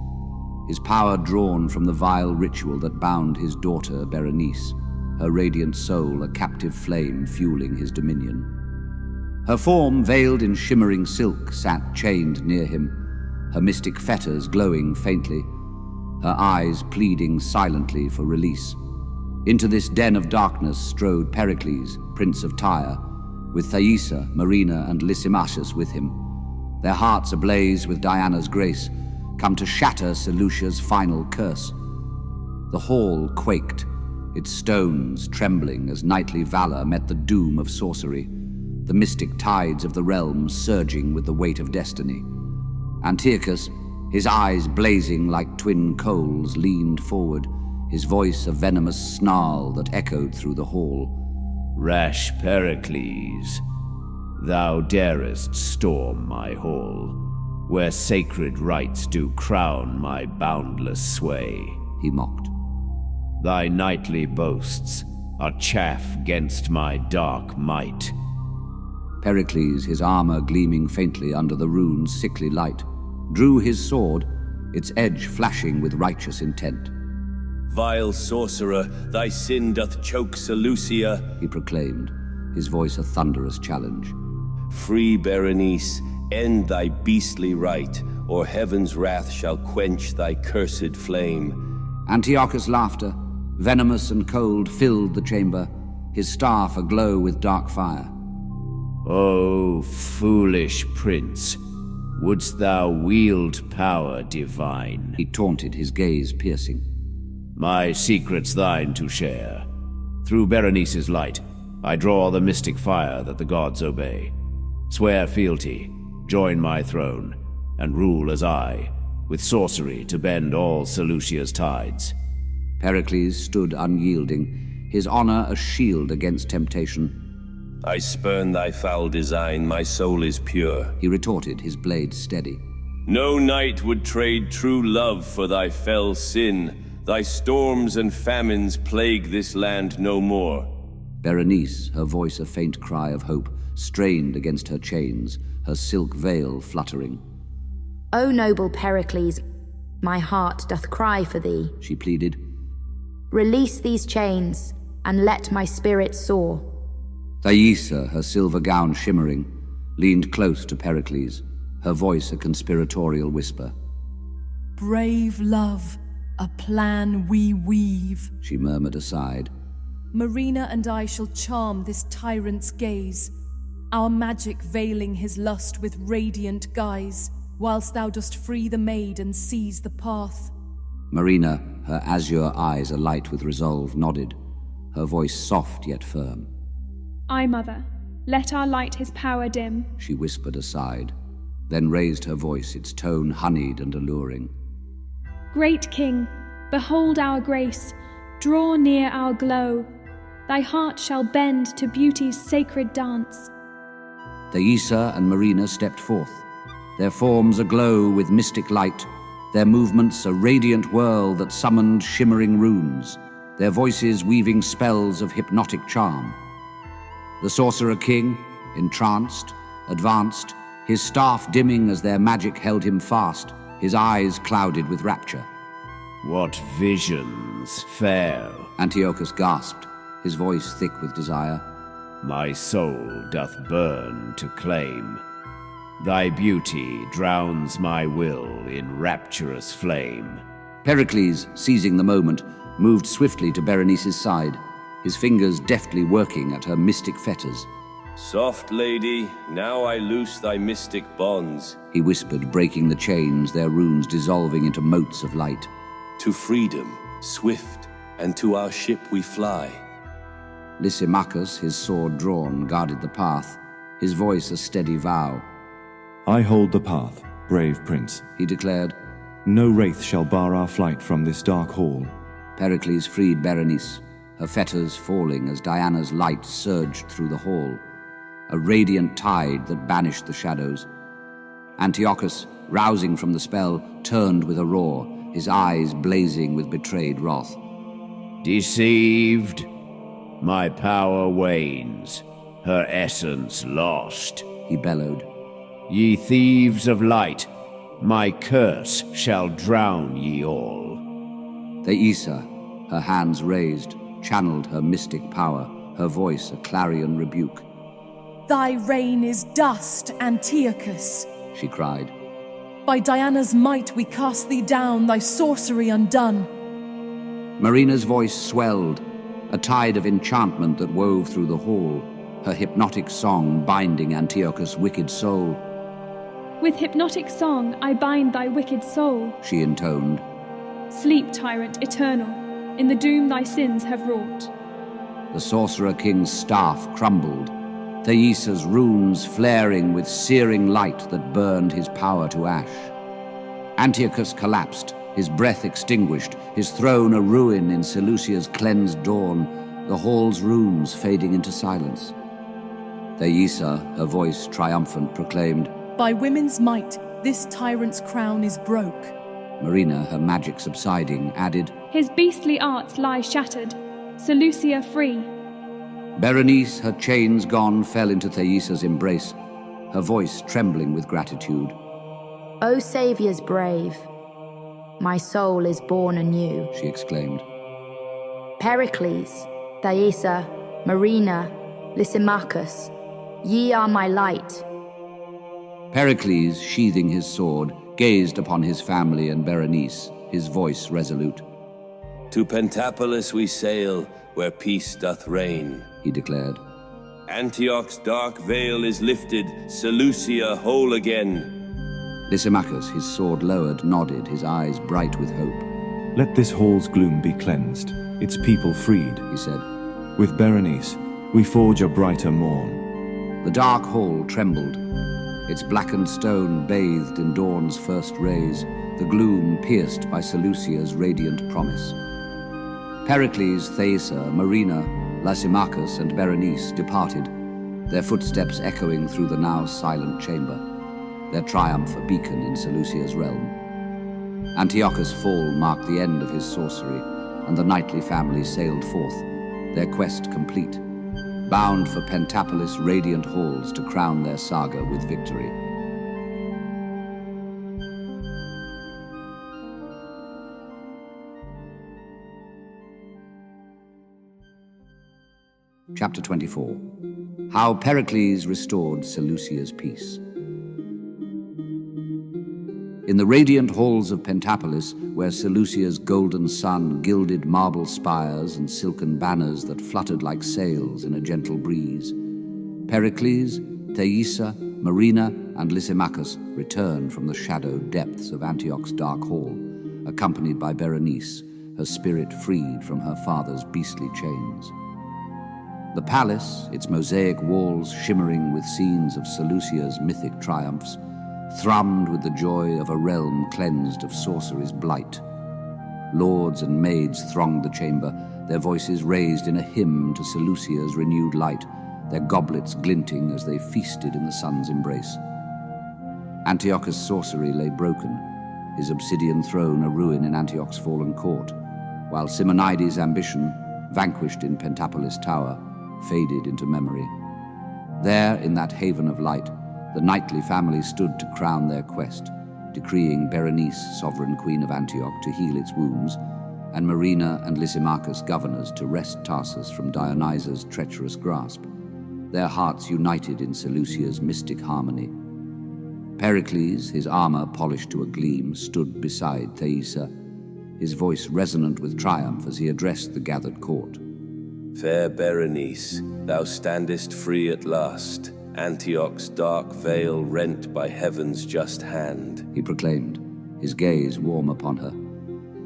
his power drawn from the vile ritual that bound his daughter Berenice, her radiant soul a captive flame fueling his dominion. Her form, veiled in shimmering silk, sat chained near him, her mystic fetters glowing faintly, her eyes pleading silently for release. Into this den of darkness strode Pericles, Prince of Tyre, with Thaisa, Marina, and Lysimachus with him, their hearts ablaze with Diana's grace, come to shatter Seleucia's final curse. The hall quaked, its stones trembling as knightly valor met the doom of sorcery, the mystic tides of the realms surging with the weight of destiny. Antiochus, his eyes blazing like twin coals, leaned forward, his voice a venomous snarl that echoed through the hall. Rash Pericles, thou darest storm my hall, where sacred rites do crown my boundless sway, he mocked. Thy knightly boasts are chaff 'gainst my dark might. Pericles, his armor gleaming faintly under the rune's sickly light, drew his sword, its edge flashing with righteous intent. Vile sorcerer, thy sin doth choke Seleucia, he proclaimed, his voice a thunderous challenge. Free Berenice, end thy beastly rite, or heaven's wrath shall quench thy cursed flame. Antiochus' laughter, venomous and cold, filled the chamber, his staff aglow with dark fire. O foolish prince, wouldst thou wield power divine? He taunted, his gaze piercing. My secret's thine to share. Through Berenice's light, I draw the mystic fire that the gods obey. Swear fealty, join my throne, and rule as I, with sorcery to bend all Seleucia's tides. Pericles stood unyielding, his honor a shield against temptation. I spurn thy foul design, my soul is pure, he retorted, his blade steady. No knight would trade true love for thy fell sin. Thy storms and famines plague this land no more. Berenice, her voice a faint cry of hope, strained against her chains, her silk veil fluttering. O noble Pericles, my heart doth cry for thee, she pleaded. Release these chains, and let my spirit soar. Thaisa, her silver gown shimmering, leaned close to Pericles, her voice a conspiratorial whisper. Brave love, a plan we weave, she murmured aside. Marina and I shall charm this tyrant's gaze, our magic veiling his lust with radiant guise, whilst thou dost free the maid and seize the path. Marina, her azure eyes alight with resolve, nodded, her voice soft yet firm. Aye, mother, let our light his power dim, she whispered aside, then raised her voice, its tone honeyed and alluring. Great King, behold our grace, draw near our glow. Thy heart shall bend to beauty's sacred dance. Thaisa and Marina stepped forth, their forms aglow with mystic light, their movements a radiant whirl that summoned shimmering runes, their voices weaving spells of hypnotic charm. The Sorcerer King, entranced, advanced, his staff dimming as their magic held him fast, his eyes clouded with rapture. What visions, fair? Antiochus gasped, his voice thick with desire. My soul doth burn to claim. Thy beauty drowns my will in rapturous flame. Pericles, seizing the moment, moved swiftly to Berenice's side, his fingers deftly working at her mystic fetters. Soft lady, now I loose thy mystic bonds, he whispered, breaking the chains, their runes dissolving into motes of light. To freedom, swift, and to our ship we fly. Lysimachus, his sword drawn, guarded the path, his voice a steady vow. I hold the path, brave prince, he declared. No wraith shall bar our flight from this dark hall. Pericles freed Berenice, her fetters falling as Diana's light surged through the hall, a radiant tide that banished the shadows. Antiochus, rousing from the spell, turned with a roar, his eyes blazing with betrayed wrath. Deceived, my power wanes, her essence lost, he bellowed. Ye thieves of light, my curse shall drown ye all. Thaisa, her hands raised, channeled her mystic power, her voice a clarion rebuke. Thy reign is dust, Antiochus, she cried. By Diana's might we cast thee down, thy sorcery undone. Marina's voice swelled, a tide of enchantment that wove through the hall, her hypnotic song binding Antiochus' wicked soul. With hypnotic song I bind thy wicked soul, she intoned. Sleep, tyrant eternal. in the doom thy sins have wrought. The Sorcerer King's staff crumbled, Thaisa's runes flaring with searing light that burned his power to ash. Antiochus collapsed, his breath extinguished, his throne a ruin in Seleucia's cleansed dawn, the hall's runes fading into silence. Thaisa, her voice triumphant, proclaimed, "By women's might, this tyrant's crown is broke." Marina, her magic subsiding, added, "His beastly arts lie shattered, Seleucia free." Berenice, her chains gone, fell into Thaisa's embrace, her voice trembling with gratitude. "O saviors brave, my soul is born anew," she exclaimed. "Pericles, Thaisa, Marina, Lysimachus, ye are my light." Pericles, sheathing his sword, gazed upon his family and Berenice, his voice resolute. "To Pentapolis we sail, where peace doth reign," he declared. "Antioch's dark veil is lifted, Seleucia whole again." Lysimachus, his sword lowered, nodded, his eyes bright with hope. "Let this hall's gloom be cleansed, its people freed," he said. "With Berenice, we forge a brighter morn." The dark hall trembled, its blackened stone bathed in dawn's first rays, the gloom pierced by Seleucia's radiant promise. Pericles, Thaisa, Marina, Lysimachus, and Berenice departed, their footsteps echoing through the now silent chamber, their triumph a beacon in Seleucia's realm. Antiochus' fall marked the end of his sorcery, and the knightly family sailed forth, their quest complete, bound for Pentapolis' radiant halls to crown their saga with victory. Chapter 24. How Pericles restored Seleucia's peace. In the radiant halls of Pentapolis, where Seleucia's golden sun gilded marble spires and silken banners that fluttered like sails in a gentle breeze, Pericles, Thaisa, Marina, and Lysimachus returned from the shadowed depths of Antioch's dark hall, accompanied by Berenice, her spirit freed from her father's beastly chains. The palace, its mosaic walls shimmering with scenes of Seleucia's mythic triumphs, thrummed with the joy of a realm cleansed of sorcery's blight. Lords and maids thronged the chamber, their voices raised in a hymn to Seleucia's renewed light, their goblets glinting as they feasted in the sun's embrace. Antiochus' sorcery lay broken, his obsidian throne a ruin in Antioch's fallen court, while Simonides' ambition, vanquished in Pentapolis tower, faded into memory. There, in that haven of light, the knightly family stood to crown their quest, decreeing Berenice, sovereign queen of Antioch, to heal its wounds, and Marina and Lysimachus governors to wrest Tarsus from Dionysus' treacherous grasp, their hearts united in Seleucia's mystic harmony. Pericles, his armor polished to a gleam, stood beside Thaisa, his voice resonant with triumph as he addressed the gathered court. "Fair Berenice, thou standest free at last, Antioch's dark veil rent by heaven's just hand," he proclaimed, his gaze warm upon her.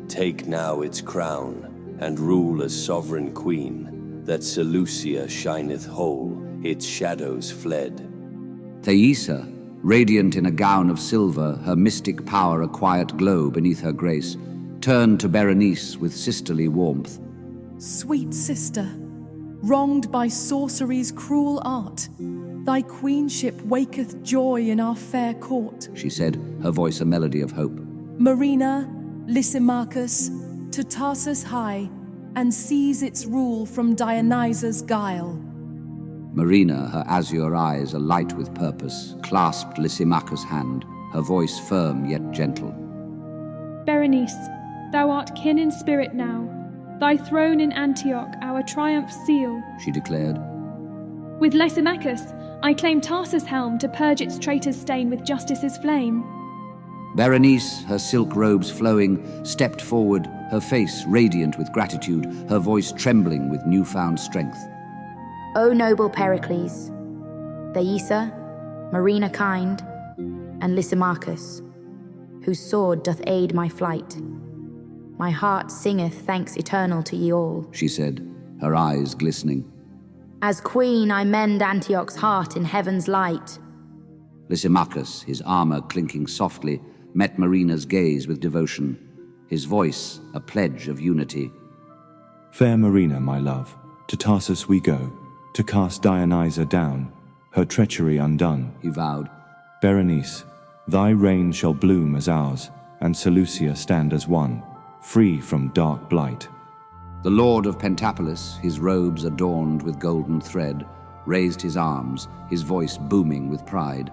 "Take now its crown, and rule as sovereign queen, that Seleucia shineth whole, its shadows fled." Thaisa, radiant in a gown of silver, her mystic power a quiet glow beneath her grace, turned to Berenice with sisterly warmth. "Sweet sister, wronged by sorcery's cruel art, thy queenship waketh joy in our fair court," she said, her voice a melody of hope. "Marina, Lysimachus, to Tarsus hie, and seize its rule from Dionysus' guile." Marina, her azure eyes alight with purpose, clasped Lysimachus' hand, her voice firm yet gentle. "Berenice, thou art kin in spirit now, thy throne in Antioch our triumph seal," she declared. "With Lysimachus, I claim Tarsus' helm to purge its traitor's stain with justice's flame." Berenice, her silk robes flowing, stepped forward, her face radiant with gratitude, her voice trembling with newfound strength. "O noble Pericles, Thaisa, Marina kind, and Lysimachus, whose sword doth aid my flight. My heart singeth thanks eternal to ye all, she said, her eyes glistening. As queen I mend Antioch's heart in heaven's light. Lysimachus, his armor clinking softly, met Marina's gaze with devotion, his voice a pledge of unity. Fair Marina, my love, to Tarsus we go, to cast Dionysa down, her treachery undone, he vowed. Berenice, thy reign shall bloom as ours, and Seleucia stand as one, free from dark blight. The lord of Pentapolis, his robes adorned with golden thread, raised his arms, his voice booming with pride.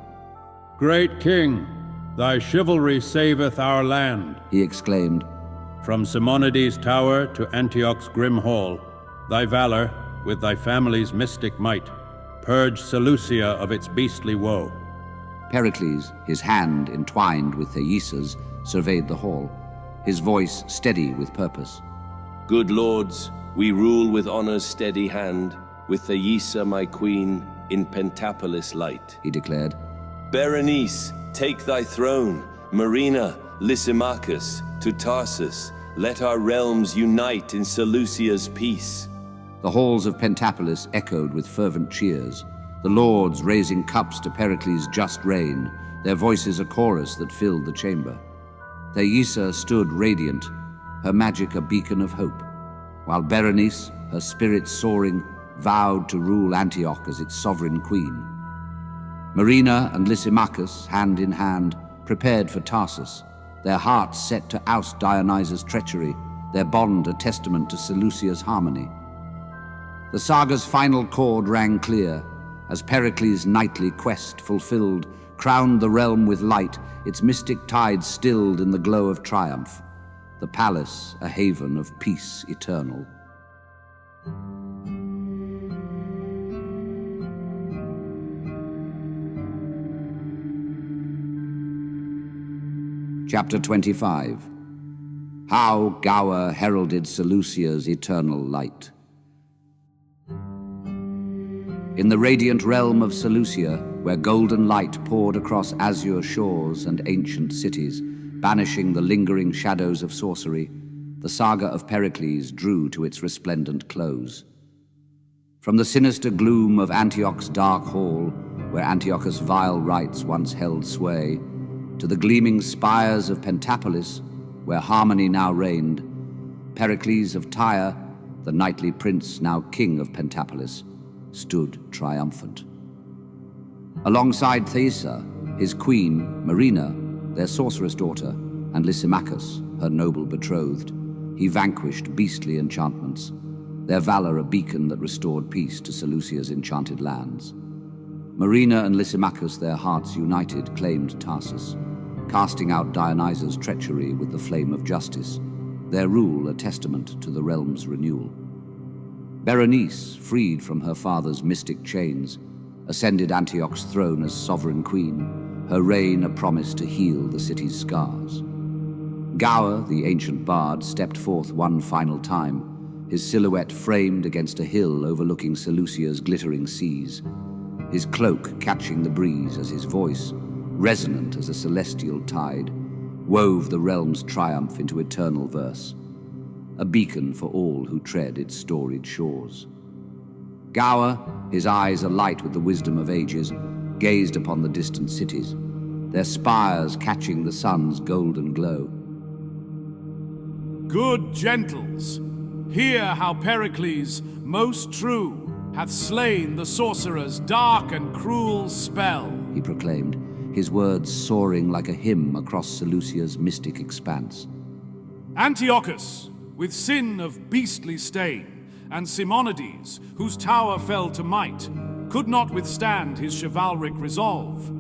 Great king, thy chivalry saveth our land, he exclaimed. From Simonides' tower to Antioch's grim hall, thy valor, with thy family's mystic might, purge Seleucia of its beastly woe. Pericles, his hand entwined with Thaisa's, surveyed the hall, his voice steady with purpose. Good lords, we rule with honor's steady hand, with Thaisa my queen, in Pentapolis light, he declared. Berenice, take thy throne, Marina, Lysimachus, to Tarsus, let our realms unite in Seleucia's peace. The halls of Pentapolis echoed with fervent cheers, the lords raising cups to Pericles' just reign, their voices a chorus that filled the chamber. Thaisa stood radiant, her magic a beacon of hope, while Berenice, her spirit soaring, vowed to rule Antioch as its sovereign queen. Marina and Lysimachus, hand in hand, prepared for Tarsus, their hearts set to oust Dionysa's treachery, their bond a testament to Seleucia's harmony. The saga's final chord rang clear, as Pericles' knightly quest fulfilled, crowned the realm with light, its mystic tides stilled in the glow of triumph, the palace a haven of peace eternal. Chapter 25. How Gower heralded Seleucia's eternal light. In the radiant realm of Seleucia, where golden light poured across azure shores and ancient cities, banishing the lingering shadows of sorcery, the saga of Pericles drew to its resplendent close. From the sinister gloom of Antioch's dark hall, where Antiochus' vile rites once held sway, to the gleaming spires of Pentapolis, where harmony now reigned, Pericles of Tyre, the knightly prince now king of Pentapolis, stood triumphant. Alongside Thaisa, his queen, Marina, their sorceress daughter, and Lysimachus, her noble betrothed, he vanquished beastly enchantments, their valor a beacon that restored peace to Seleucia's enchanted lands. Marina and Lysimachus, their hearts united, claimed Tarsus, casting out Dionysa's treachery with the flame of justice, their rule a testament to the realm's renewal. Berenice, freed from her father's mystic chains, ascended Antioch's throne as sovereign queen, her reign a promise to heal the city's scars. Gower, the ancient bard, stepped forth one final time, his silhouette framed against a hill overlooking Seleucia's glittering seas, his cloak catching the breeze as his voice, resonant as a celestial tide, wove the realm's triumph into eternal verse, a beacon for all who tread its storied shores. Gower, his eyes alight with the wisdom of ages, gazed upon the distant cities, their spires catching the sun's golden glow. Good gentles, hear how Pericles, most true, hath slain the sorcerer's dark and cruel spell, he proclaimed, his words soaring like a hymn across Seleucia's mystic expanse. Antiochus, with sin of beastly stain, and Simonides, whose tower fell to might, could not withstand his chivalric resolve.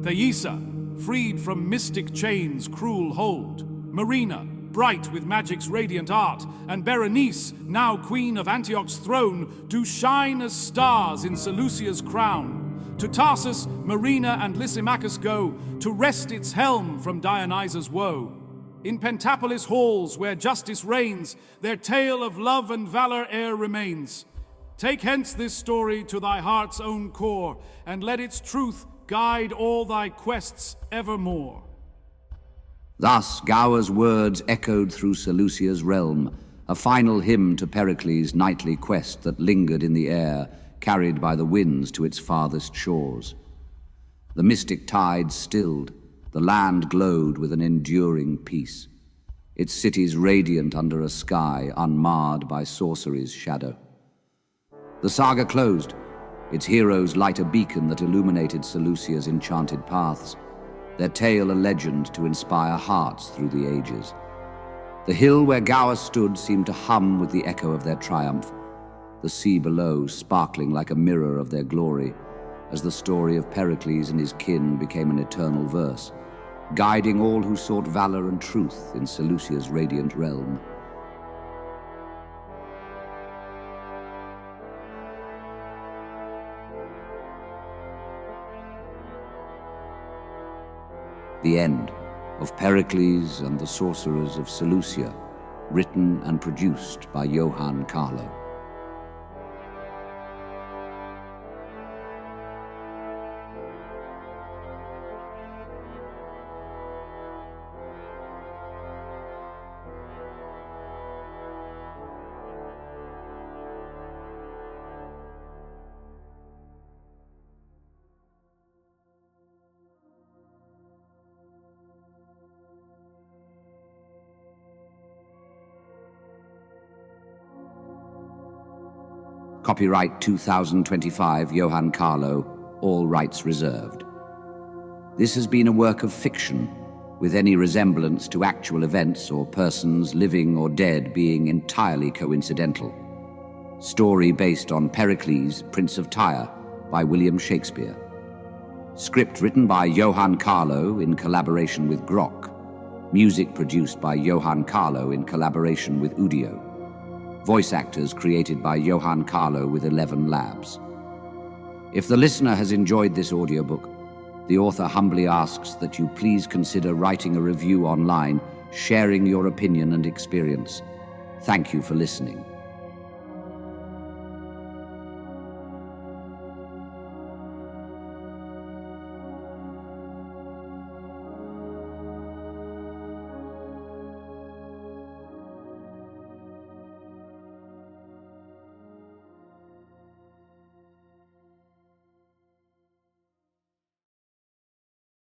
Thaisa, freed from mystic chains' cruel hold, Marina, bright with magic's radiant art, and Berenice, now queen of Antioch's throne, do shine as stars in Seleucia's crown. To Tarsus, Marina and Lysimachus go, to wrest its helm from Dionysa's woe. In Pentapolis halls, where justice reigns, their tale of love and valor e'er remains. Take hence this story to thy heart's own core, and let its truth guide all thy quests evermore. Thus, Gower's words echoed through Seleucia's realm, a final hymn to Pericles' nightly quest that lingered in the air, carried by the winds to its farthest shores. The mystic tides stilled, the land glowed with an enduring peace, its cities radiant under a sky unmarred by sorcery's shadow. The saga closed, its heroes light a beacon that illuminated Seleucia's enchanted paths, their tale a legend to inspire hearts through the ages. The hill where Gower stood seemed to hum with the echo of their triumph, the sea below sparkling like a mirror of their glory, as the story of Pericles and his kin became an eternal verse, guiding all who sought valor and truth in Seleucia's radiant realm. The End of Pericles and the Sorcerers of Seleucia, written and produced by Johann Carlo. Copyright 2025, Johann Carlo, all rights reserved. This has been a work of fiction, with any resemblance to actual events or persons living or dead being entirely coincidental. Story based on Pericles, Prince of Tyre, by William Shakespeare. Script written by Johann Carlo in collaboration with Grock. Music produced by Johann Carlo in collaboration with Udio. Voice actors created by Johann Carlo with 11 Labs. If the listener has enjoyed this audiobook, the author humbly asks that you please consider writing a review online, sharing your opinion and experience. Thank you for listening.